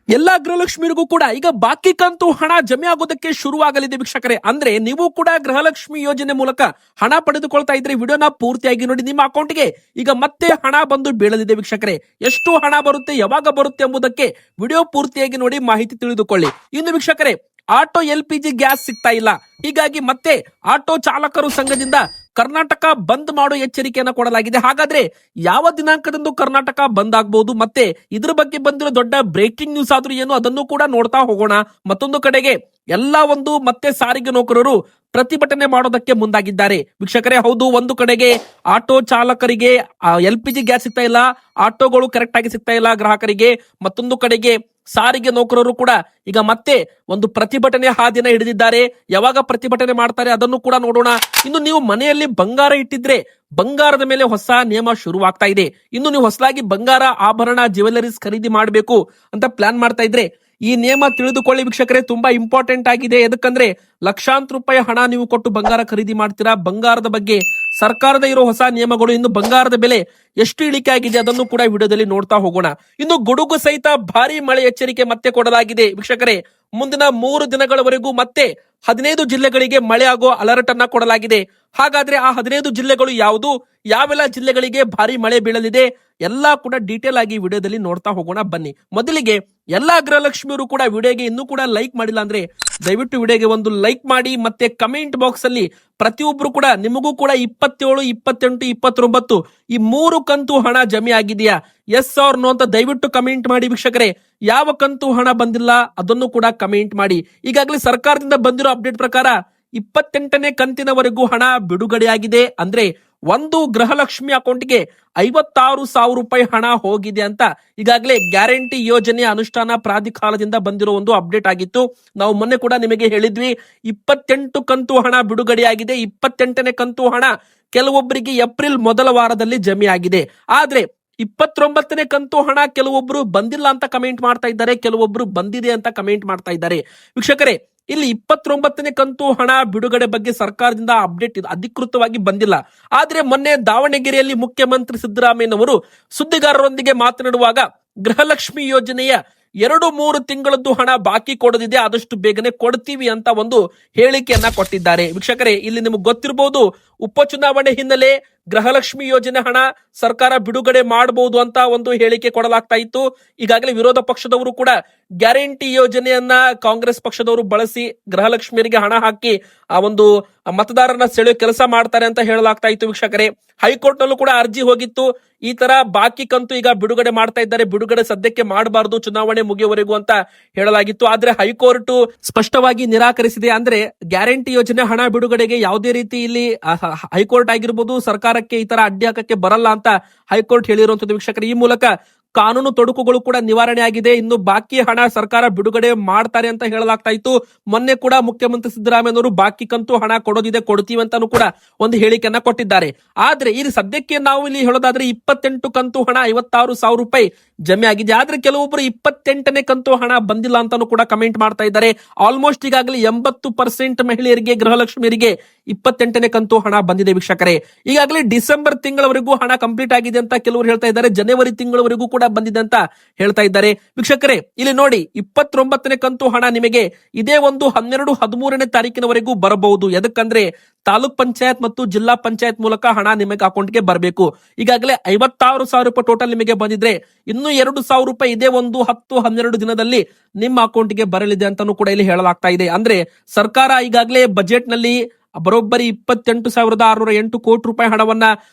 ಎಲ್ಲಾ ಗೃಹಲಕ್ಷ್ಮಿಯರಿಗೂ ಕೂಡ ಈಗ ಬಾಕಿ ಕಂತು ಹಣ ಜಮೆ ಆಗೋದಕ್ಕೆ ಶುರುವಾಗಲಿದೆ ವೀಕ್ಷಕರೇ. ಅಂದ್ರೆ ನೀವು ಕೂಡ ಗೃಹಲಕ್ಷ್ಮಿ ಯೋಜನೆ ಮೂಲಕ ಹಣ ಪಡೆದುಕೊಳ್ತಾ ಇದ್ರೆ ವಿಡಿಯೋನ ಪೂರ್ತಿಯಾಗಿ ನೋಡಿ. ನಿಮ್ಮ ಅಕೌಂಟ್ಗೆ ಈಗ ಮತ್ತೆ ಹಣ ಬಂದು ಬೀಳಲಿದೆ ವೀಕ್ಷಕರೇ. ಎಷ್ಟು ಹಣ ಬರುತ್ತೆ, ಯಾವಾಗ ಬರುತ್ತೆ ಎಂಬುದಕ್ಕೆ ವಿಡಿಯೋ ಪೂರ್ತಿಯಾಗಿ ನೋಡಿ ಮಾಹಿತಿ ತಿಳಿದುಕೊಳ್ಳಿ. ಇನ್ನು ವೀಕ್ಷಕರೇ, ಆಟೋ LPG ಗ್ಯಾಸ್ ಸಿಗ್ತಾ ಇಲ್ಲ, ಹೀಗಾಗಿ ಮತ್ತೆ ಆಟೋ ಚಾಲಕರು ಸಂಘದಿಂದ ಕರ್ನಾಟಕ ಬಂದ್ ಮಾಡೋ ಎಚ್ಚರಿಕೆಯನ್ನು ಕೊಡಲಾಗಿದೆ. ಹಾಗಾದ್ರೆ ಯಾವ ದಿನಾಂಕದಂದು ಕರ್ನಾಟಕ ಬಂದ್ ಆಗಬಹುದು, ಮತ್ತೆ ಇದ್ರ ಬಗ್ಗೆ ಬಂದಿರೋ ದೊಡ್ಡ ಬ್ರೇಕಿಂಗ್ ನ್ಯೂಸ್ ಆದ್ರೂ ಏನು, ಅದನ್ನು ಕೂಡ ನೋಡ್ತಾ ಹೋಗೋಣ. ಮತ್ತೊಂದು ಕಡೆಗೆ ಎಲ್ಲಾ ಮತ್ತೆ ಸಾರಿಗೆ ನೌಕರರು ಪ್ರತಿಭಟನೆ ಮಾಡೋದಕ್ಕೆ ಮುಂದಾಗಿದ್ದಾರೆ ವೀಕ್ಷಕರೇ. ಹೌದು, ಒಂದು ಕಡೆಗೆ ಆಟೋ ಚಾಲಕರಿಗೆ LPG ಗ್ಯಾಸ್ ಸಿಗ್ತಾ ಇಲ್ಲ, ಆಟೋಗಳು ಕರೆಕ್ಟ್ ಆಗಿ ಸಿಗ್ತಾ ಇಲ್ಲ ಗ್ರಾಹಕರಿಗೆ. ಮತ್ತೊಂದು ಕಡೆಗೆ ಸಾರಿಗೆ ನೌಕರರು ಕೂಡ ಈಗ ಮತ್ತೆ ಒಂದು ಪ್ರತಿಭಟನೆ ಹಾದಿನ ಹಿಡಿದಿದ್ದಾರೆ. ಯಾವಾಗ ಪ್ರತಿಭಟನೆ ಮಾಡ್ತಾರೆ ಅದನ್ನು ಕೂಡ ನೋಡೋಣ. ಇನ್ನು ನೀವು ಮನೆಯಲ್ಲಿ ಬಂಗಾರ ಇಟ್ಟಿದ್ರೆ ಬಂಗಾರದ ಮೇಲೆ ಹೊಸ ನಿಯಮ ಶುರುವಾಗ್ತಾ ಇದೆ. ಇನ್ನು ನೀವು ಹೊಸದಾಗಿ ಬಂಗಾರ, ಆಭರಣ, ಜ್ಯುವೆಲರೀಸ್ ಖರೀದಿ ಮಾಡಬೇಕು ಅಂತ ಪ್ಲಾನ್ ಮಾಡ್ತಾ ಇದ್ರೆ ಈ ನಿಯಮ ತಿಳಿದುಕೊಳ್ಳಿ ವೀಕ್ಷಕರೇ. ತುಂಬಾ ಇಂಪಾರ್ಟೆಂಟ್ ಆಗಿದೆ. ಎದಕ್ಕಂದ್ರೆ ಲಕ್ಷಾಂತರ ರೂಪಾಯಿ ಹಣ ನೀವು ಕೊಟ್ಟು ಬಂಗಾರ ಖರೀದಿ ಮಾಡ್ತೀರಾ. ಬಂಗಾರದ ಬಗ್ಗೆ ಸರ್ಕಾರದ ಇರೋ ಹೊಸ ನಿಯಮಗಳು, ಇನ್ನು ಬಂಗಾರದ ಬೆಲೆ ಎಷ್ಟು ಇಳಿಕೆ ಆಗಿದೆ ಅದನ್ನು ಕೂಡ ವಿಡಿಯೋದಲ್ಲಿ ನೋಡ್ತಾ ಹೋಗೋಣ. ಇನ್ನು ಗುಡುಗು ಸಹಿತ ಭಾರಿ ಮಳೆ ಎಚ್ಚರಿಕೆ ಮತ್ತೆ ಕೊಡಲಾಗಿದೆ ವೀಕ್ಷಕರೇ. ಮುಂದಿನ 3 ದಿನಗಳವರೆಗೂ ಮತ್ತೆ 15 ಜಿಲ್ಲೆಗಳಿಗೆ ಮಳೆ ಆಗೋ ಅಲರ್ಟ್ ಅನ್ನ ಕೊಡಲಾಗಿದೆ. ಹಾಗಾದ್ರೆ ಆ 15 ಜಿಲ್ಲೆಗಳು ಯಾವುದು, ಯಾವೆಲ್ಲ ಜಿಲ್ಲೆಗಳಿಗೆ ಭಾರಿ ಮಳೆ ಬೀಳಲಿದೆ ಎಲ್ಲಾ ಕೂಡ ಡೀಟೇಲ್ ಆಗಿ ವಿಡಿಯೋದಲ್ಲಿ ನೋಡ್ತಾ ಹೋಗೋಣ ಬನ್ನಿ. ಮೊದಲಿಗೆ ಎಲ್ಲಾ ಗೃಹಲಕ್ಷ್ಮಿಯರು ಕೂಡ ವಿಡಿಯೋಗೆ ಇನ್ನೂ ಕೂಡ ಲೈಕ್ ಮಾಡಿಲ್ಲ ಅಂದ್ರೆ ದಯವಿಟ್ಟು ವಿಡಿಯೋಗೆ ಒಂದು ಲೈಕ್ ಮಾಡಿ. ಮತ್ತೆ ಕಮೆಂಟ್ ಬಾಕ್ಸ್ ಅಲ್ಲಿ ಪ್ರತಿಯೊಬ್ರು ಕೂಡ ನಿಮಗೂ ಕೂಡ 27, 28, 29 ಈ 3 ಕಂತು ಹಣ ಜಮೆ ಆಗಿದೆಯಾ, ಎಸ್ ಆರ್ ನೋ ಅಂತ ದಯವಿಟ್ಟು ಕಮೆಂಟ್ ಮಾಡಿ ವೀಕ್ಷಕರೇ. ಯಾವ ಕಂತು ಹಣ ಬಂದಿಲ್ಲ ಅದನ್ನು ಕೂಡ ಕಮೆಂಟ್ ಮಾಡಿ. ಈಗಾಗಲೇ ಸರ್ಕಾರದಿಂದ ಬಂದಿರೋ ಅಪ್ಡೇಟ್ ಪ್ರಕಾರ 28ನೇ ಕಂತಿನವರೆಗೂ ಹಣ ಬಿಡುಗಡೆಯಾಗಿದೆ. ಅಂದ್ರೆ ಒಂದು ಗೃಹಲಕ್ಷ್ಮಿ ಅಕೌಂಟ್ಗೆ 56,000 ರೂಪಾಯಿ ಹಣ ಹೋಗಿದೆ ಅಂತ ಈಗಾಗಲೇ ಗ್ಯಾರಂಟಿ ಯೋಜನೆಯ ಅನುಷ್ಠಾನ ಪ್ರಾಧಿಕಾರದಿಂದ ಬಂದಿರೋ ಒಂದು ಅಪ್ಡೇಟ್ ಆಗಿತ್ತು. ನಾವು ಮೊನ್ನೆ ಕೂಡ ನಿಮಗೆ ಹೇಳಿದ್ವಿ 28 ಕಂತು ಹಣ ಬಿಡುಗಡೆಯಾಗಿದೆ. 28ನೇ ಕಂತು ಹಣ ಕೆಲವೊಬ್ಬರಿಗೆ ಏಪ್ರಿಲ್ ಮೊದಲ ವಾರದಲ್ಲಿ ಜಮೆ ಆಗಿದೆ. ಆದ್ರೆ 29ನೇ ಕಂತು ಹಣ ಕೆಲವೊಬ್ರು ಬಂದಿಲ್ಲ ಅಂತ ಕಮೆಂಟ್ ಮಾಡ್ತಾ ಇದ್ದಾರೆ, ಕೆಲವೊಬ್ರು ಬಂದಿದೆ ಅಂತ ಕಮೆಂಟ್ ಮಾಡ್ತಾ ಇದ್ದಾರೆ ವೀಕ್ಷಕರೇ. ಇಲ್ಲಿ 29ನೇ ಕಂತು ಹಣ ಬಿಡುಗಡೆ ಬಗ್ಗೆ ಸರ್ಕಾರದಿಂದ ಅಪ್ಡೇಟ್ ಅಧಿಕೃತವಾಗಿ ಬಂದಿಲ್ಲ. ಆದ್ರೆ ಮೊನ್ನೆ ದಾವಣಗೆರೆಯಲ್ಲಿ ಮುಖ್ಯಮಂತ್ರಿ ಸಿದ್ದರಾಮಯ್ಯನವರು ಸುದ್ದಿಗಾರರೊಂದಿಗೆ ಮಾತನಾಡುವಾಗ ಗೃಹಲಕ್ಷ್ಮಿ ಯೋಜನೆಯ 2-3 ತಿಂಗಳದ್ದು ಹಣ ಬಾಕಿ ಕೊಡದಿದೆ, ಆದಷ್ಟು ಬೇಗನೆ ಕೊಡ್ತೀವಿ ಅಂತ ಒಂದು ಹೇಳಿಕೆಯನ್ನ ಕೊಟ್ಟಿದ್ದಾರೆ ವೀಕ್ಷಕರೇ. ಇಲ್ಲಿ ನಿಮಗೆ ಗೊತ್ತಿರಬಹುದು, ಉಪಚುನಾವಣೆ ಹಿನ್ನೆಲೆ ಗೃಹಲಕ್ಷ್ಮಿ ಯೋಜನೆ ಹಣ ಸರ್ಕಾರ ಬಿಡುಗಡೆ ಮಾಡಬಹುದು ಅಂತ ಒಂದು ಹೇಳಿಕೆ ಕೊಡಲಾಗ್ತಾ ಇತ್ತು. ಈಗಾಗಲೇ ವಿರೋಧ ಪಕ್ಷದವರು ಕೂಡ ಗ್ಯಾರಂಟಿ ಯೋಜನೆಯನ್ನ ಕಾಂಗ್ರೆಸ್ ಪಕ್ಷದವರು ಬಳಸಿ ಗೃಹಲಕ್ಷ್ಮಿಯರಿಗೆ ಹಣ ಹಾಕಿ ಆ ಒಂದು ಮತದಾರರನ್ನ ಸೆಳೆಯೋ ಕೆಲಸ ಮಾಡ್ತಾರೆ ಅಂತ ಹೇಳಲಾಗ್ತಾ ಇತ್ತು ವೀಕ್ಷಕರೇ. ಹೈಕೋರ್ಟ್ ನಲ್ಲೂ ಕೂಡ ಅರ್ಜಿ ಹೋಗಿತ್ತು. ಈ ತರ ಬಾಕಿ ಕಂತು ಈಗ ಬಿಡುಗಡೆ ಮಾಡ್ತಾ ಇದ್ದಾರೆ, ಬಿಡುಗಡೆ ಸದ್ಯಕ್ಕೆ ಮಾಡಬಾರದು ಚುನಾವಣೆ ಮುಗಿಯುವವರೆಗೂ ಅಂತ ಹೇಳಲಾಗಿತ್ತು. ಆದ್ರೆ ಹೈಕೋರ್ಟ್ ಸ್ಪಷ್ಟವಾಗಿ ನಿರಾಕರಿಸಿದೆ. ಅಂದ್ರೆ ಗ್ಯಾರಂಟಿ ಯೋಜನೆ ಹಣ ಬಿಡುಗಡೆಗೆ ಯಾವುದೇ ರೀತಿ ಇಲ್ಲಿ ಹೈಕೋರ್ಟ್ ಆಗಿರ್ಬೋದು ಸರ್ಕಾರಕ್ಕೆ ಈ ತರ ಅಡ್ಡಿ ಹಾಕಕ್ಕೆ ಬರಲ್ಲ ಅಂತ ಹೈಕೋರ್ಟ್ ಹೇಳಿರುವಂತದ್ದು ವೀಕ್ಷಕರು. ಈ ಮೂಲಕ ಕಾನೂನು ತೊಡಕುಗಳು ಕೂಡ ನಿವಾರಣೆ ಆಗಿದೆ. ಇನ್ನು ಬಾಕಿ ಹಣ ಸರ್ಕಾರ ಬಿಡುಗಡೆ ಮಾಡ್ತಾರೆ ಅಂತ ಹೇಳಲಾಗ್ತಾ ಇತ್ತು. ಮೊನ್ನೆ ಕೂಡ ಮುಖ್ಯಮಂತ್ರಿ ಸಿದ್ದರಾಮಯ್ಯನವರು ಬಾಕಿ ಕಂತು ಹಣ ಕೊಡೋದಿದೆ, ಕೊಡ್ತೀವಿ ಅಂತಾನು ಕೂಡ ಒಂದು ಹೇಳಿಕೆಯನ್ನ ಕೊಟ್ಟಿದ್ದಾರೆ. ಆದ್ರೆ ಇಲ್ಲಿ ಸದ್ಯಕ್ಕೆ ನಾವು ಇಲ್ಲಿ ಹೇಳೋದಾದ್ರೆ 28 ಕಂತು ಹಣ 56,000 ರೂಪಾಯಿ ಜಮೆ ಆಗಿದೆ. ಆದ್ರೆ ಕೆಲವೊಬ್ಬರು 28ನೇ ಕಂತು ಹಣ ಬಂದಿಲ್ಲ ಅಂತಾನು ಕೂಡ ಕಮೆಂಟ್ ಮಾಡ್ತಾ ಇದ್ದಾರೆ. ಆಲ್ಮೋಸ್ಟ್ ಈಗಾಗಲೇ 80% ಮಹಿಳೆಯರಿಗೆ, ಗೃಹಲಕ್ಷ್ಮಿಯರಿಗೆ 28ನೇ ಕಂತು ಹಣ ಬಂದಿದೆ ವೀಕ್ಷಕರೇ. ಈಗಾಗಲೇ ಡಿಸೆಂಬರ್ ತಿಂಗಳವರೆಗೂ ಹಣ ಕಂಪ್ಲೀಟ್ ಆಗಿದೆ ಅಂತ ಕೆಲವರು ಹೇಳ್ತಾ ಇದ್ದಾರೆ. ಜನವರಿ ತಿಂಗಳವರೆಗೂ ಕೂಡ ಬಂದಿದೆ ಅಂತ ಹೇಳ್ತಾ ಇದ್ದಾರೆ ವೀಕ್ಷಕರೇ. ಇಲ್ಲಿ ನೋಡಿ, 29ನೇ ಕಂತು ಹಣ ನಿಮಗೆ ಇದೇ ಒಂದು 12, 13ನೇ ತಾರೀಕಿನವರೆಗೂ ಬರಬಹುದು. ಎದಕ್ಕಂದ್ರೆ ತಾಲೂಕ್ ಪಂಚಾಯತ್ ಮತ್ತು ಜಿಲ್ಲಾ ಪಂಚಾಯತ್ ಮೂಲಕ ಹಣ ನಿಮಗೆ ಅಕೌಂಟ್ಗೆ ಬರಬೇಕು. ಈಗಾಗಲೇ 56,000 ರೂಪಾಯಿ ಟೋಟಲ್ ನಿಮಗೆ ಬಂದಿದ್ರೆ ಇನ್ನು 2,000 ರೂಪಾಯಿ ಇದೇ ಒಂದು 10, 12 ದಿನದಲ್ಲಿ ನಿಮ್ಮ ಅಕೌಂಟ್ಗೆ ಬರಲಿದೆ ಅಂತಾನು ಕೂಡ ಇಲ್ಲಿ ಹೇಳಲಾಗ್ತಾ ಇದೆ. ಅಂದ್ರೆ ಸರ್ಕಾರ ಈಗಾಗಲೇ ಬಜೆಟ್ ನಲ್ಲಿ ಬರೋಬ್ಬರಿ 28,608 ಕೋಟಿ ರೂಪಾಯಿ ಹಣವನ್ನ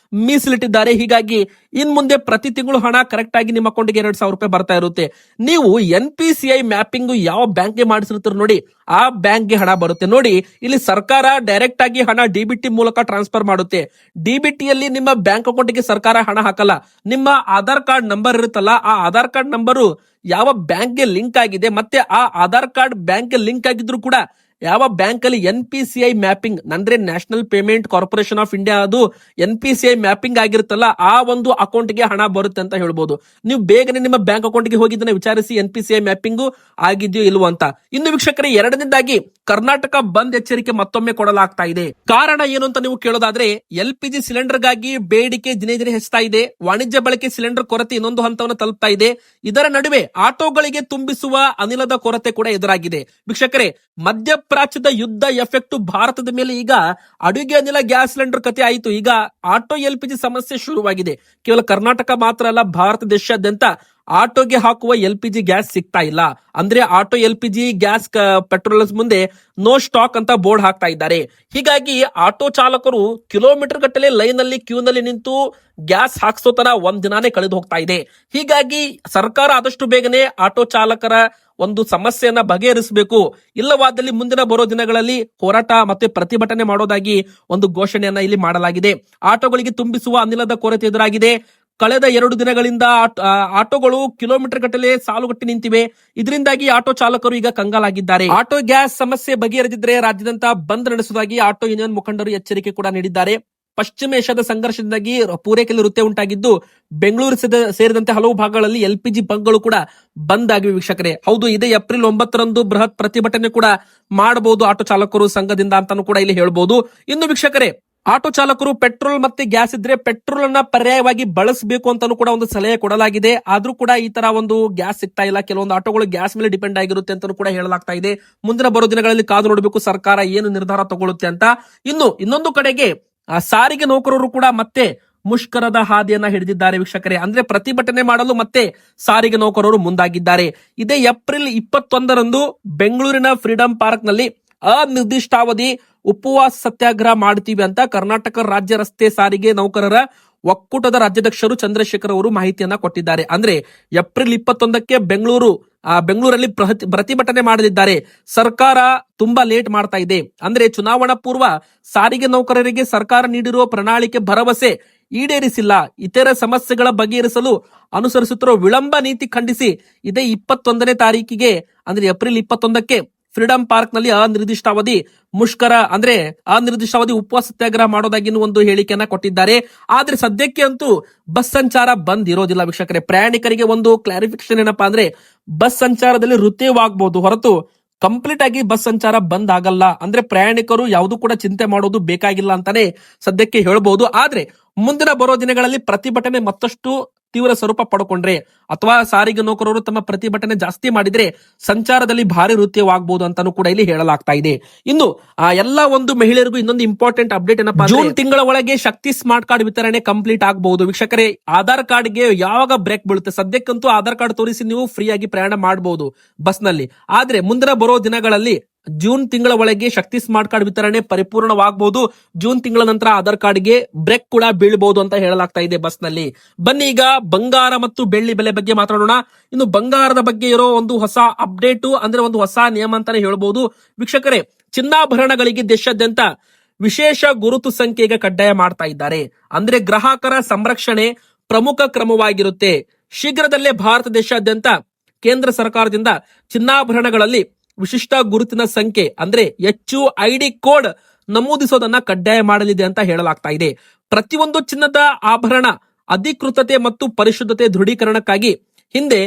ಮೀಸಲಿಟ್ಟಿದ್ದಾರೆ. ಹೀಗಾಗಿ ಇನ್ ಮುಂದೆ ಪ್ರತಿ ತಿಂಗಳು ಹಣ ಕರೆಕ್ಟ್ ಆಗಿ ನಿಮ್ಮ ಅಕೌಂಟ್ಗೆ 2,000 ರೂಪಾಯಿ ಬರ್ತಾ ಇರುತ್ತೆ. ನೀವು NPCI ಮ್ಯಾಪಿಂಗ್ ಯಾವ ಬ್ಯಾಂಕ್ಗೆ ಮಾಡಿಸಿರ್ತೀರ ನೋಡಿ, ಆ ಬ್ಯಾಂಕ್ಗೆ ಹಣ ಬರುತ್ತೆ. ನೋಡಿ, ಇಲ್ಲಿ ಸರ್ಕಾರ ಡೈರೆಕ್ಟ್ ಆಗಿ ಹಣ DBT ಮೂಲಕ ಟ್ರಾನ್ಸ್ಫರ್ ಮಾಡುತ್ತೆ. DBT ಯಲ್ಲಿ ನಿಮ್ಮ ಬ್ಯಾಂಕ್ ಅಕೌಂಟ್ಗೆ ಸರ್ಕಾರ ಹಣ ಹಾಕಲ್ಲ. ನಿಮ್ಮ ಆಧಾರ್ ಕಾರ್ಡ್ ನಂಬರ್ ಇರುತ್ತಲ್ಲ, ಆ ಆಧಾರ್ ಕಾರ್ಡ್ ನಂಬರು ಯಾವ ಬ್ಯಾಂಕ್ಗೆ ಲಿಂಕ್ ಆಗಿದೆ, ಮತ್ತೆ ಆ ಆಧಾರ್ ಕಾರ್ಡ್ ಬ್ಯಾಂಕ್ಗೆ ಲಿಂಕ್ ಆಗಿದ್ರು ಕೂಡ ಯಾವ ಬ್ಯಾಂಕ್ ಅಲ್ಲಿ NPCI ಮ್ಯಾಪಿಂಗ್ ಅಂದ್ರೆ national payment corporation of India ಅದು NPCI ಮ್ಯಾಪಿಂಗ್ ಆಗಿರುತ್ತಲ್ಲ, ಆ ಒಂದು ಅಕೌಂಟ್ಗೆ ಹಣ ಬರುತ್ತೆ ಅಂತ ಹೇಳ್ಬೋದು. ನೀವು ಬೇಗನೆ ನಿಮ್ಮ ಬ್ಯಾಂಕ್ ಅಕೌಂಟ್ಗೆ ಹೋಗಿದ್ದನ್ನ ವಿಚಾರಿಸಿ NPCI ಮ್ಯಾಪಿಂಗ್ ಆಗಿದೆಯೋ ಇಲ್ವೋ ಅಂತ. ಇನ್ನು ವೀಕ್ಷಕರೇ, ಎರಡನೇದಾಗಿ ಕರ್ನಾಟಕ ಬಂದ್ ಎಚ್ಚರಿಕೆ ಮತ್ತೊಮ್ಮೆ ಕೊಡಲಾಗ್ತಾ ಇದೆ. ಕಾರಣ ಏನು ಅಂತ ನೀವು ಕೇಳೋದಾದ್ರೆ, LPG ಸಿಲಿಂಡರ್ಗಾಗಿ ಬೇಡಿಕೆ ದಿನೇ ದಿನೇ ಹೆಚ್ಚುತ್ತಾ ಇದೆ. ವಾಣಿಜ್ಯ ಬಳಕೆ ಸಿಲಿಂಡರ್ ಕೊರತೆ ಇನ್ನೊಂದು ಹಂತವನ್ನು ತಲುಪ್ತಾ ಇದೆ. ಇದರ ನಡುವೆ ಆಟೋಗಳಿಗೆ ತುಂಬಿಸುವ ಅನಿಲದ ಕೊರತೆ ಕೂಡ ಎದುರಾಗಿದೆ. ವೀಕ್ಷಕರೇ, ಮಧ್ಯಪ್ರಾಚ್ಯದ ಯುದ್ಧ ಎಫೆಕ್ಟ್ ಭಾರತದ ಮೇಲೆ ಈಗ ಅಡುಗೆ ಅನಿಲ ಗ್ಯಾಸ್ ಸಿಲಿಂಡರ್ ಕತೆ ಆಯಿತು. ಈಗ ಆಟೋ LPG ಸಮಸ್ಯೆ ಶುರುವಾಗಿದೆ. ಕೇವಲ ಕರ್ನಾಟಕ ಮಾತ್ರ ಅಲ್ಲ, ಭಾರತ ದೇಶಾದ್ಯಂತ ಆಟೋಗೆ ಹಾಕುವ LPG ಗ್ಯಾಸ್ ಸಿಗ್ತಾ ಇಲ್ಲ. ಅಂದ್ರೆ ಆಟೋ LPG ಗ್ಯಾಸ್ ಪೆಟ್ರೋಲ್ ಮುಂದೆ ನೋ ಸ್ಟಾಕ್ ಅಂತ ಬೋರ್ಡ್ ಹಾಕ್ತಾ ಇದ್ದಾರೆ. ಹೀಗಾಗಿ ಆಟೋ ಚಾಲಕರು ಕಿಲೋಮೀಟರ್ ಗಟ್ಟಲೆ ಲೈನ್ ಅಲ್ಲಿ ಕ್ಯೂ ನಲ್ಲಿ ನಿಂತು ಗ್ಯಾಸ್ ಹಾಕ್ಸೋ ತರ ಒಂದ್ ದಿನಾನೇ ಕಳೆದು ಹೋಗ್ತಾ ಇದೆ. ಹೀಗಾಗಿ ಸರ್ಕಾರ ಆದಷ್ಟು ಬೇಗನೆ ಆಟೋ ಚಾಲಕರ ಒಂದು ಸಮಸ್ಯೆಯನ್ನ ಬಗೆಹರಿಸಬೇಕು. ಇಲ್ಲವಾದಲ್ಲಿ ಮುಂದಿನ ಬರೋ ದಿನಗಳಲ್ಲಿ ಹೋರಾಟ ಮತ್ತೆ ಪ್ರತಿಭಟನೆ ಮಾಡೋದಾಗಿ ಒಂದು ಘೋಷಣೆಯನ್ನ ಇಲ್ಲಿ ಮಾಡಲಾಗಿದೆ. ಆಟೋಗಳಿಗೆ ತುಂಬಿಸುವ ಅನಿಲದ ಕೊರತೆ ಎದುರಾಗಿದೆ. ಕಳೆದ 2 ದಿನಗಳಿಂದ ಆಟೋಗಳು ಕಿಲೋಮೀಟರ್ ಗಟ್ಟಲೆ ಸಾಲುಗಟ್ಟಿ ನಿಂತಿವೆ. ಇದರಿಂದಾಗಿ ಆಟೋ ಚಾಲಕರು ಈಗ ಕಂಗಾಲಾಗಿದ್ದಾರೆ. ಆಟೋ ಗ್ಯಾಸ್ ಸಮಸ್ಯೆ ಬಗೆಹರಿದಿದ್ರೆ ರಾಜ್ಯದಂತ ಬಂದ್ ನಡೆಸುವುದಾಗಿ ಆಟೋ ಯೂನಿಯನ್ ಮುಖಂಡರು ಎಚ್ಚರಿಕೆ ಕೂಡ ನೀಡಿದ್ದಾರೆ. ಪಶ್ಚಿಮ ಏಷ್ಯಾದ ಸಂಘರ್ಷದಿಂದಾಗಿ ಪೂರೈಕೆಯಲ್ಲಿ ವೃತ್ತಿ ಉಂಟಾಗಿದ್ದು ಬೆಂಗಳೂರು ಸೇರಿದಂತೆ ಹಲವು ಭಾಗಗಳಲ್ಲಿ LPG ಬಂಕ್ಗಳು ಕೂಡ ಬಂದ್ ಆಗಿವೆ. ವೀಕ್ಷಕರೇ, ಹೌದು, ಇದೇ ಏಪ್ರಿಲ್ 9ರಂದು ಬೃಹತ್ ಪ್ರತಿಭಟನೆ ಕೂಡ ಮಾಡಬಹುದು ಆಟೋ ಚಾಲಕರು ಸಂಘದಿಂದ ಅಂತಾನು ಕೂಡ ಇಲ್ಲಿ ಹೇಳ್ಬಹುದು. ಇನ್ನು ವೀಕ್ಷಕರೇ, ಆಟೋ ಚಾಲಕರು ಪೆಟ್ರೋಲ್ ಮತ್ತೆ ಗ್ಯಾಸ್ ಇದ್ರೆ ಪೆಟ್ರೋಲ್ ಅನ್ನ ಪರ್ಯಾಯವಾಗಿ ಬಳಸಬೇಕು ಅಂತಾನು ಕೂಡ ಒಂದು ಸಲಹೆ ಕೊಡಲಾಗಿದೆ. ಆದ್ರೂ ಕೂಡ ಈ ತರ ಒಂದು ಗ್ಯಾಸ್ ಸಿಗ್ತಾ ಇಲ್ಲ. ಕೆಲವೊಂದು ಆಟೋಗಳು ಗ್ಯಾಸ್ ಮೇಲೆ ಡಿಪೆಂಡ್ ಆಗಿರುತ್ತೆ ಅಂತಾನು ಕೂಡ ಹೇಳಲಾಗ್ತಾ ಇದೆ. ಮುಂದಿನ ಬರೋ ದಿನಗಳಲ್ಲಿ ಕಾದು ನೋಡಬೇಕು ಸರ್ಕಾರ ಏನು ನಿರ್ಧಾರ ತಗೊಳ್ಳುತ್ತೆ ಅಂತ. ಇನ್ನೊಂದು ಕಡೆಗೆ ಸಾರಿಗೆ ನೌಕರರು ಕೂಡ ಮತ್ತೆ ಮುಷ್ಕರದ ಹಾದಿಯನ್ನ ಹಿಡಿದಿದ್ದಾರೆ. ವೀಕ್ಷಕರೇ, ಅಂದ್ರೆ ಪ್ರತಿಭಟನೆ ಮಾಡಲು ಮತ್ತೆ ಸಾರಿಗೆ ನೌಕರರು ಮುಂದಾಗಿದ್ದಾರೆ. ಇದೇ ಏಪ್ರಿಲ್ 21ರಂದು ಬೆಂಗಳೂರಿನ ಫ್ರೀಡಂ ಪಾರ್ಕ್ ನಲ್ಲಿ ಅನಿರ್ದಿಷ್ಟಾವಧಿ ಉಪವಾಸ ಸತ್ಯಾಗ್ರಹ ಮಾಡ್ತೀವಿ ಅಂತ ಕರ್ನಾಟಕ ರಾಜ್ಯ ರಸ್ತೆ ಸಾರಿಗೆ ನೌಕರರ ಒಕ್ಕೂಟದ ರಾಜ್ಯಾಧ್ಯಕ್ಷರು ಚಂದ್ರಶೇಖರ್ ಅವರು ಮಾಹಿತಿಯನ್ನ ಕೊಟ್ಟಿದ್ದಾರೆ. ಅಂದ್ರೆ ಏಪ್ರಿಲ್ 21ಕ್ಕೆ ಬೆಂಗಳೂರಲ್ಲಿ ಪ್ರತಿಭಟನೆ ಮಾಡಲಿದ್ದಾರೆ. ಸರ್ಕಾರ ತುಂಬಾ ಲೇಟ್ ಮಾಡ್ತಾ ಇದೆ. ಅಂದ್ರೆ ಚುನಾವಣಾ ಪೂರ್ವ ಸಾರಿಗೆ ನೌಕರರಿಗೆ ಸರ್ಕಾರ ನೀಡಿರುವ ಪ್ರಣಾಳಿಕೆ ಭರವಸೆ ಈಡೇರಿಸಿಲ್ಲ. ಇತರ ಸಮಸ್ಯೆಗಳ ಬಗೆಹರಿಸಲು ಅನುಸರಿಸುತ್ತಿರುವ ವಿಳಂಬ ನೀತಿ ಖಂಡಿಸಿ ಇದೇ 21ನೇ ತಾರೀಕಿಗೆ ಅಂದ್ರೆ ಏಪ್ರಿಲ್ 21ಕ್ಕೆ ಫ್ರೀಡಂ ಪಾರ್ಕ್ ನಲ್ಲಿ ಅನಿರ್ದಿಷ್ಟಾವಧಿ ಮುಷ್ಕರ ಅಂದ್ರೆ ಅನಿರ್ದಿಷ್ಟಾವಧಿ ಉಪವಾಸ ಸತ್ಯಾಗ್ರಹ ಮಾಡೋದಾಗಿ ಒಂದು ಹೇಳಿಕೆಯನ್ನ ಕೊಟ್ಟಿದ್ದಾರೆ. ಆದ್ರೆ ಸದ್ಯಕ್ಕೆ ಅಂತೂ ಬಸ್ ಸಂಚಾರ ಬಂದ್ ಇರೋದಿಲ್ಲ. ವೀಕ್ಷಕರೇ, ಪ್ರಯಾಣಿಕರಿಗೆ ಒಂದು ಕ್ಲಾರಿಫಿಕೇಶನ್ ಏನಪ್ಪಾ ಅಂದ್ರೆ ಬಸ್ ಸಂಚಾರದಲ್ಲಿ ವೃತ್ಯವಾಗಬಹುದು ಹೊರತು ಕಂಪ್ಲೀಟ್ ಆಗಿ ಬಸ್ ಸಂಚಾರ ಬಂದ್ ಆಗಲ್ಲ. ಅಂದ್ರೆ ಪ್ರಯಾಣಿಕರು ಯಾವುದು ಕೂಡ ಚಿಂತೆ ಮಾಡೋದು ಬೇಕಾಗಿಲ್ಲ ಅಂತಾನೆ ಸದ್ಯಕ್ಕೆ ಹೇಳ್ಬಹುದು. ಆದ್ರೆ ಮುಂದಿನ ಬರೋ ದಿನಗಳಲ್ಲಿ ಪ್ರತಿಭಟನೆ ಮತ್ತಷ್ಟು ತೀವ್ರ ಸ್ವರೂಪ ಪಡ್ಕೊಂಡ್ರೆ ಅಥವಾ ಸಾರಿಗೆ ನೌಕರರು ತಮ್ಮ ಪ್ರತಿಭಟನೆ ಜಾಸ್ತಿ ಮಾಡಿದ್ರೆ ಸಂಚಾರದಲ್ಲಿ ಭಾರಿ ವೃತ್ಯವಾಗಬಹುದು ಅಂತಾನು ಕೂಡ ಇಲ್ಲಿ ಹೇಳಲಾಗ್ತಾ ಇದೆ. ಇನ್ನು ಎಲ್ಲಾ ಒಂದು ಮಹಿಳೆಯರಿಗೂ ಇನ್ನೊಂದು ಇಂಪಾರ್ಟೆಂಟ್ ಅಪ್ಡೇಟ್ ಏನಪ್ಪಾ, ಜೂನ್ ತಿಂಗಳ ಒಳಗೆ ಶಕ್ತಿ ಸ್ಮಾರ್ಟ್ ಕಾರ್ಡ್ ವಿತರಣೆ ಕಂಪ್ಲೀಟ್ ಆಗಬಹುದು. ವೀಕ್ಷಕರೇ, ಆಧಾರ್ ಕಾರ್ಡ್ಗೆ ಯಾವಾಗ ಬ್ರೇಕ್ ಬೀಳುತ್ತೆ? ಸದ್ಯಕ್ಕಂತೂ ಆಧಾರ್ ಕಾರ್ಡ್ ತೋರಿಸಿ ನೀವು ಫ್ರೀ ಆಗಿ ಪ್ರಯಾಣ ಮಾಡಬಹುದು ಬಸ್ ನಲ್ಲಿ. ಆದ್ರೆ ಮುಂದಿನ ಬರೋ ದಿನಗಳಲ್ಲಿ ಜೂನ್ ತಿಂಗಳ ಒಳಗೆ ಶಕ್ತಿ ಸ್ಮಾರ್ಟ್ ಕಾರ್ಡ್ ವಿತರಣೆ ಪರಿಪೂರ್ಣವಾಗಬಹುದು. ಜೂನ್ ತಿಂಗಳ ನಂತರ ಆಧಾರ್ ಕಾರ್ಡ್ಗೆ ಬ್ರೇಕ್ ಕೂಡ ಬೀಳಬಹುದು ಅಂತ ಹೇಳಲಾಗ್ತಾ ಇದೆ ಬಸ್ ನಲ್ಲಿ. ಬನ್ನಿ ಈಗ ಬಂಗಾರ ಮತ್ತು ಬೆಳ್ಳಿ ಬೆಲೆ ಬಗ್ಗೆ ಮಾತಾಡೋಣ. ಇನ್ನು ಬಂಗಾರದ ಬಗ್ಗೆ ಇರೋ ಒಂದು ಹೊಸ ಅಪ್ಡೇಟ್ ಅಂದ್ರೆ ಒಂದು ಹೊಸ ನಿಯಮ ಅಂತಾನೆ ಹೇಳ್ಬಹುದು. ವೀಕ್ಷಕರೇ, ಚಿನ್ನಾಭರಣಗಳಿಗೆ ದೇಶಾದ್ಯಂತ ವಿಶೇಷ ಗುರುತು ಸಂಖ್ಯೆ ಈಗ ಕಡ್ಡಾಯ ಮಾಡ್ತಾ ಇದ್ದಾರೆ. ಅಂದ್ರೆ ಗ್ರಾಹಕರ ಸಂರಕ್ಷಣೆ ಪ್ರಮುಖ ಕ್ರಮವಾಗಿರುತ್ತೆ. ಶೀಘ್ರದಲ್ಲೇ ಭಾರತ ದೇಶಾದ್ಯಂತ ಕೇಂದ್ರ ಸರ್ಕಾರದಿಂದ ಚಿನ್ನಾಭರಣಗಳಲ್ಲಿ ವಿಶಿಷ್ಟ ಗುರುತಿನ ಸಂಖ್ಯೆ ಅಂದ್ರೆ HUID ಕೋಡ್ ನಮೂದಿಸೋದನ್ನ ಕಡ್ಡಾಯ ಮಾಡಲಿದೆ ಅಂತ ಹೇಳಲಾಗ್ತಾ ಇದೆ. ಪ್ರತಿಯೊಂದು ಚಿನ್ನದ ಆಭರಣ ಅಧಿಕೃತತೆ ಮತ್ತು ಪರಿಶುದ್ಧತೆ ದೃಢೀಕರಣಕ್ಕಾಗಿ ಹಿಂದೆ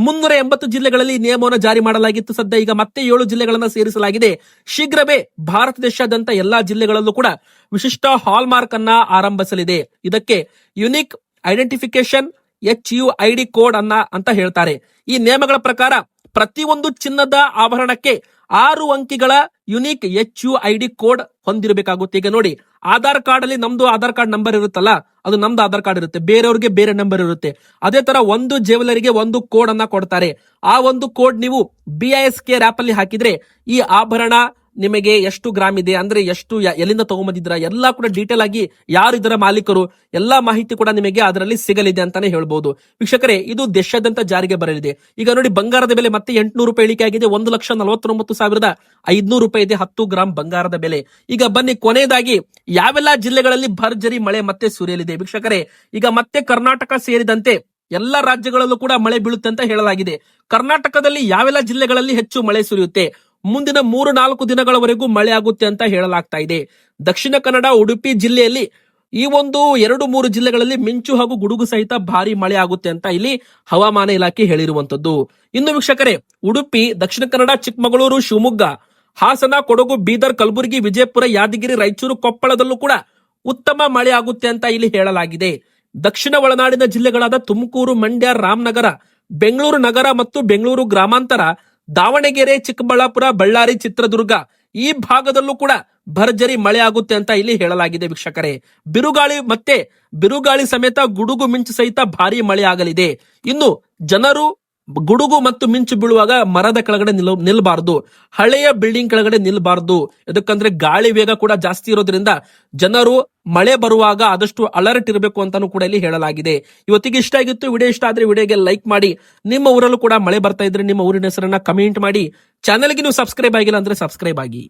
380 ಜಿಲ್ಲೆಗಳಲ್ಲಿ ನಿಯಮವನ್ನು ಜಾರಿ ಮಾಡಲಾಗಿತ್ತು. ಸದ್ಯ ಈಗ ಮತ್ತೆ 7 ಜಿಲ್ಲೆಗಳನ್ನ ಸೇರಿಸಲಾಗಿದೆ. ಶೀಘ್ರವೇ ಭಾರತ ದೇಶಾದ್ಯಂತ ಎಲ್ಲಾ ಜಿಲ್ಲೆಗಳಲ್ಲೂ ಕೂಡ ವಿಶಿಷ್ಟ ಹಾಲ್ ಮಾರ್ಕ್ ಅನ್ನ ಆರಂಭಿಸಲಿದೆ. ಇದಕ್ಕೆ ಯುನಿಕ್ ಐಡೆಂಟಿಫಿಕೇಶನ್ HUID ಕೋಡ್ ಅಂತ ಹೇಳ್ತಾರೆ. ಈ ನಿಯಮಗಳ ಪ್ರಕಾರ ಪ್ರತಿಯೊಂದು ಚಿನ್ನದ ಆಭರಣಕ್ಕೆ 6 ಅಂಕಿಗಳ ಯುನಿಕ್ HUID ಕೋಡ್ ಹೊಂದಿರಬೇಕಾಗುತ್ತೆ. ಈಗ ನೋಡಿ, ಆಧಾರ್ ಕಾರ್ಡ್ ಅಲ್ಲಿ ನಮ್ದು ಆಧಾರ್ ಕಾರ್ಡ್ ನಂಬರ್ ಇರುತ್ತಲ್ಲ, ಅದು ನಮ್ದು ಆಧಾರ್ ಕಾರ್ಡ್ ಇರುತ್ತೆ, ಬೇರೆಯವ್ರಿಗೆ ಬೇರೆ ನಂಬರ್ ಇರುತ್ತೆ. ಅದೇ ತರ ಒಂದು ಜ್ಯುವೆಲರಿಗೆ ಒಂದು ಕೋಡ್ ಅನ್ನ ಕೊಡ್ತಾರೆ. ಆ ಒಂದು ಕೋಡ್ ನೀವು BISK ಆಪ್ ಅಲ್ಲಿ ಹಾಕಿದ್ರೆ ಈ ಆಭರಣ ನಿಮಗೆ ಎಷ್ಟು ಗ್ರಾಮ್ ಇದೆ, ಅಂದ್ರೆ ಎಷ್ಟು ಎಲ್ಲಿಂದ ತಗೊಂಬಂದಿದ್ರ ಎಲ್ಲಾ ಕೂಡ ಡೀಟೇಲ್ ಆಗಿ ಯಾರು ಇದರ ಮಾಲೀಕರು ಎಲ್ಲಾ ಮಾಹಿತಿ ಕೂಡ ನಿಮಗೆ ಅದರಲ್ಲಿ ಸಿಗಲಿದೆ ಅಂತಾನೆ ಹೇಳ್ಬಹುದು. ವೀಕ್ಷಕರೇ, ಇದು ದೇಶಾದ್ಯಂತ ಜಾರಿಗೆ ಬರಲಿದೆ. ಈಗ ನೋಡಿ, ಬಂಗಾರದ ಬೆಲೆ ಮತ್ತೆ 800 ರೂಪಾಯಿ ಇಳಿಕೆ ಆಗಿದೆ. 1,49,500 ರೂಪಾಯಿ ಇದೆ 10 ಗ್ರಾಮ್ ಬಂಗಾರದ ಬೆಲೆ. ಈಗ ಬನ್ನಿ, ಕೊನೆಯದಾಗಿ ಯಾವೆಲ್ಲ ಜಿಲ್ಲೆಗಳಲ್ಲಿ ಭರ್ಜರಿ ಮಳೆ ಮತ್ತೆ ಸುರಿಯಲಿದೆ. ವೀಕ್ಷಕರೇ, ಈಗ ಮತ್ತೆ ಕರ್ನಾಟಕ ಸೇರಿದಂತೆ ಎಲ್ಲಾ ರಾಜ್ಯಗಳಲ್ಲೂ ಕೂಡ ಮಳೆ ಬೀಳುತ್ತೆ ಅಂತ ಹೇಳಲಾಗಿದೆ. ಕರ್ನಾಟಕದಲ್ಲಿ ಯಾವೆಲ್ಲ ಜಿಲ್ಲೆಗಳಲ್ಲಿ ಹೆಚ್ಚು ಮಳೆ ಸುರಿಯುತ್ತೆ? ಮುಂದಿನ 3-4 ದಿನಗಳವರೆಗೂ ಮಳೆ ಆಗುತ್ತೆ ಅಂತ ಹೇಳಲಾಗ್ತಾ ಇದೆ. ದಕ್ಷಿಣ ಕನ್ನಡ, ಉಡುಪಿ ಜಿಲ್ಲೆಯಲ್ಲಿ ಈ ಒಂದು 2-3 ಜಿಲ್ಲೆಗಳಲ್ಲಿ ಮಿಂಚು ಹಾಗೂ ಗುಡುಗು ಸಹಿತ ಭಾರಿ ಮಳೆ ಆಗುತ್ತೆ ಅಂತ ಇಲ್ಲಿ ಹವಾಮಾನ ಇಲಾಖೆ ಹೇಳಿರುವಂತದ್ದು. ಇನ್ನು ವೀಕ್ಷಕರೇ, ಉಡುಪಿ, ದಕ್ಷಿಣ ಕನ್ನಡ, ಚಿಕ್ಕಮಗಳೂರು, ಶಿವಮೊಗ್ಗ ಹಾಸನ, ಕೊಡಗು, ಬೀದರ್, ಕಲಬುರಗಿ, ವಿಜಯಪುರ, ಯಾದಗಿರಿ, ರಾಯಚೂರು, ಕೊಪ್ಪಳದಲ್ಲೂ ಕೂಡ ಉತ್ತಮ ಮಳೆ ಆಗುತ್ತೆ ಅಂತ ಇಲ್ಲಿ ಹೇಳಲಾಗಿದೆ. ದಕ್ಷಿಣ ಒಳನಾಡಿನ ಜಿಲ್ಲೆಗಳಾದ ತುಮಕೂರು, ಮಂಡ್ಯ, ರಾಮನಗರ, ಬೆಂಗಳೂರು ನಗರ ಮತ್ತು ಬೆಂಗಳೂರು ಗ್ರಾಮಾಂತರ, ದಾವಣಗೆರೆ, ಚಿಕ್ಕಬಳ್ಳಾಪುರ, ಬಳ್ಳಾರಿ, ಚಿತ್ರದುರ್ಗ ಈ ಭಾಗದಲ್ಲೂ ಕೂಡ ಭರ್ಜರಿ ಮಳೆ ಆಗುತ್ತೆ ಅಂತ ಇಲ್ಲಿ ಹೇಳಲಾಗಿದೆ ವೀಕ್ಷಕರೇ. ಬಿರುಗಾಳಿ ಸಮೇತ ಗುಡುಗು ಮಿಂಚು ಸಹಿತ ಭಾರಿ ಮಳೆ ಆಗಲಿದೆ. ಇನ್ನು ಜನರು ಗುಡುಗು ಮತ್ತು ಮಿಂಚು ಬೀಳುವಾಗ ಮರದ ಕೆಳಗಡೆ ನಿಲ್ಬಾರ್ದು, ಹಳೆಯ ಬಿಲ್ಡಿಂಗ್ ಕೆಳಗಡೆ ನಿಲ್ಬಾರ್ದು. ಯಾಕಂದ್ರೆ ಗಾಳಿ ವೇಗ ಕೂಡ ಜಾಸ್ತಿ ಇರೋದ್ರಿಂದ ಜನರು ಮಳೆ ಬರುವಾಗ ಆದಷ್ಟು ಅಲರ್ಟ್ ಇರಬೇಕು ಅಂತಾನು ಕೂಡ ಇಲ್ಲಿ ಹೇಳಲಾಗಿದೆ. ಇವತ್ತಿಗೆ ಇಷ್ಟ ಆಗಿತ್ತು. ವಿಡಿಯೋ ಇಷ್ಟ ಆದ್ರೆ ವಿಡಿಯೋಗೆ ಲೈಕ್ ಮಾಡಿ. ನಿಮ್ಮ ಊರಲ್ಲೂ ಕೂಡ ಮಳೆ ಬರ್ತಾ ಇದ್ರೆ ನಿಮ್ಮ ಊರಿನ ಹೆಸರನ್ನ ಕಮೆಂಟ್ ಮಾಡಿ. ಚಾನೆಲ್ಗೆ ನೀವು ಸಬ್ಸ್ಕ್ರೈಬ್ ಆಗಿಲ್ಲ ಅಂದ್ರೆ ಸಬ್ಸ್ಕ್ರೈಬ್ ಆಗಿ.